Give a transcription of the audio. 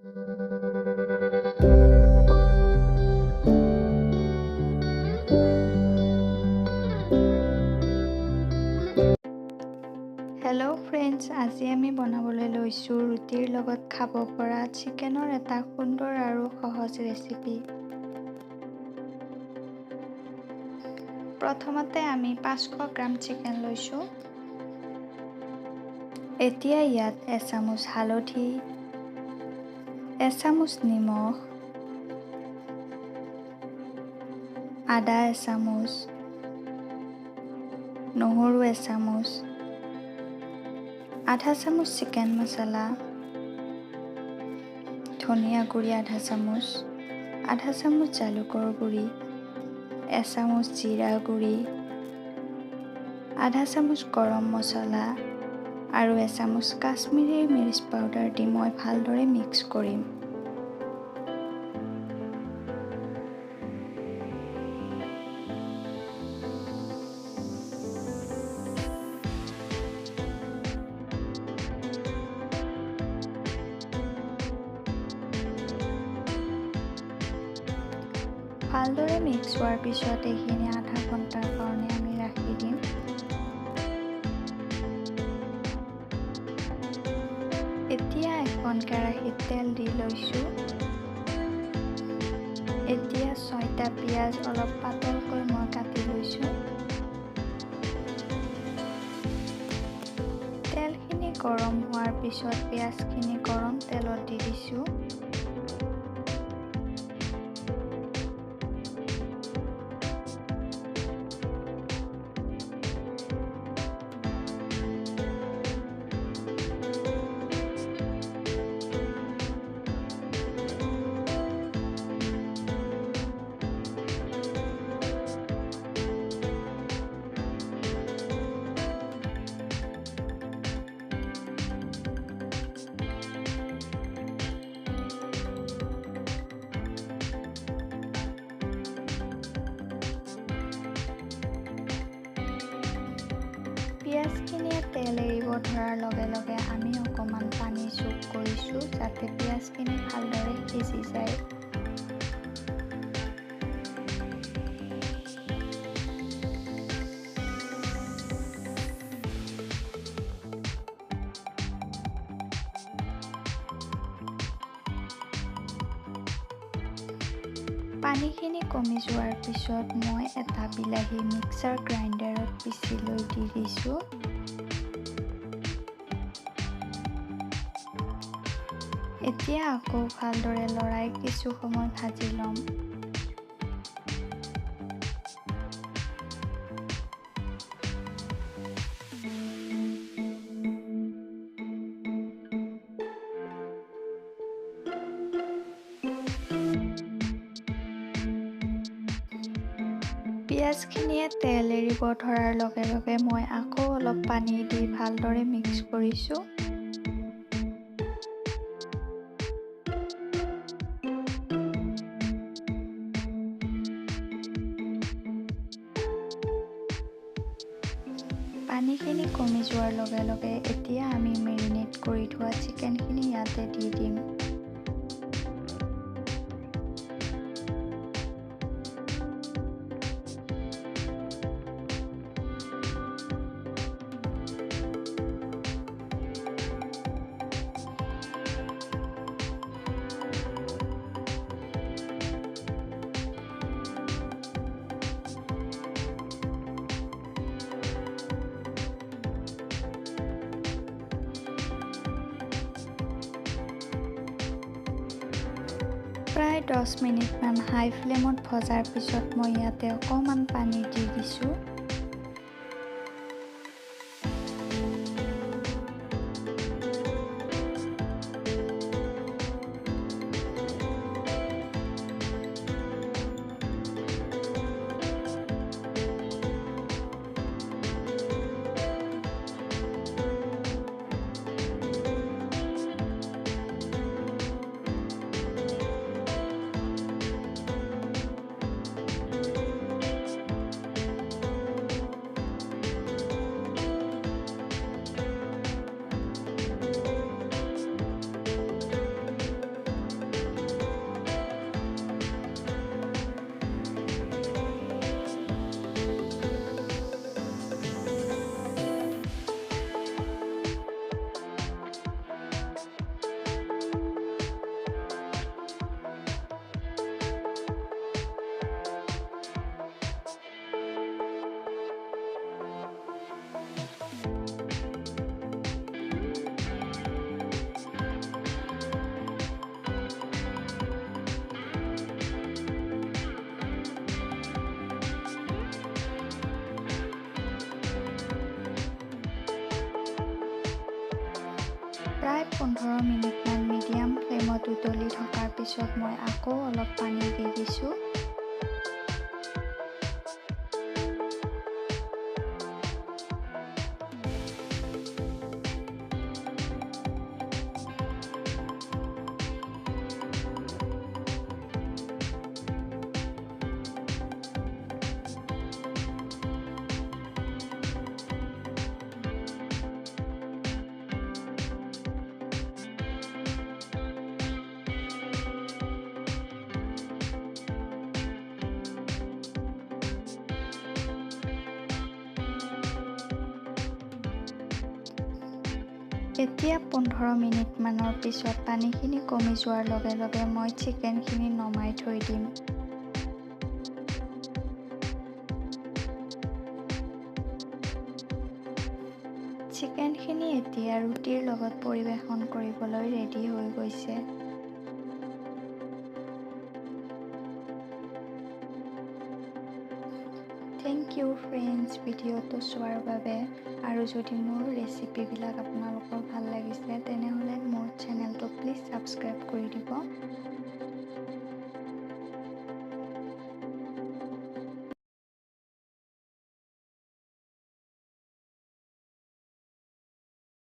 Hello' friends, আজি আমি বনাবলৈ লৈছোঁ ৰুটিৰ লগত খাব পৰা চিকেনৰ এটা সুন্দৰ আৰু সহজ ৰেচিপি। প্ৰথমতে আমি 500 গ্ৰাম চিকেন লৈছোঁ। এতিয়া ইয়াত এচামুচ হালধি, এচামুচ নিমখ, আদা এচামুচ, নহৰু এচামুচ, আধা চামুচ চিকেন মছলা, ধনিয়া গুড়ি আধা চামুচ জালুকৰ গুড়ি, এচামুচ জিৰা গুড়ি, আধা চামুচ গৰম মছলা আৰু এচামুচ কাশ্মীৰী মিৰ্চ পাউডাৰ দি মই ভালদৰে মিক্স কৰিম। ভালদৰে মিক্স হোৱাৰ পিছত এইখিনি আধা ঘণ্টাৰ কাৰণে আমি ৰাখি দিম। এতিয়া এখন কেৰাহীত তেল দি লৈছোঁ। এতিয়া 6টা পিঁয়াজ অলপ পাতলকৈ মই কাটি লৈছোঁ। তেলখিনি গৰম হোৱাৰ পিছত পিঁয়াজখিনি গৰম তেলত দি দিছোঁ। পিঁয়াজখিনিয়ে তেল এৰিব ধৰাৰ লগে লগে আমি অকণমান পানী যোগ কৰিছোঁ যাতে পিঁয়াজখিনি ভালদৰে সিজি যায়। পানীখিনি কমি যোৱাৰ পিছত মই এটা বিলাহী মিক্সাৰ গ্ৰাইণ্ডাৰত পিচি লৈ দি দিছোঁ। এতিয়া আকৌ ভালদৰে লৰাই কিছু সময় ভাজি ল'ম। পিঁয়াজখিনিয়ে তেল এৰিব ধৰাৰ লগে লগে মই আকৌ অলপ পানী দি ভালদৰে মিক্স কৰিছোঁ। পানীখিনি কমি যোৱাৰ লগে লগে এতিয়া আমি মেৰিনেট কৰি থোৱা চিকেনখিনি ইয়াতে দি দিম। প্ৰায় 10 মিনিটমান হাই ফ্লেমত ভজাৰ পিছত মই ইয়াতে অকণমান পানী দি দিছোঁ। 15 মিনিটমান মিডিয়াম ফ্লেমত উতলি থকাৰ পিছত মই আকৌ অলপ পানী দি দিছোঁ। এতিয়া 15 মিনিটমানৰ পিছত পানীখিনি কমি যোৱাৰ লগে লগে মই চিকেনখিনি নমাই থৈ দিম। চিকেনখিনি এতিয়া ৰুটিৰ লগত পৰিৱেশন কৰিবলৈ ৰেডি হৈ গৈছে। থেংক ইউ ফ্ৰেণ্ডছ ভিডিঅ'টো চোৱাৰ বাবে। আৰু যদি মোৰ ৰেচিপিবিলাক আপোনালোকৰ ভাল লাগিছে তেনেহ'লে মোৰ চেনেলটো প্লিজ ছাবস্ক্ৰাইব কৰি দিব।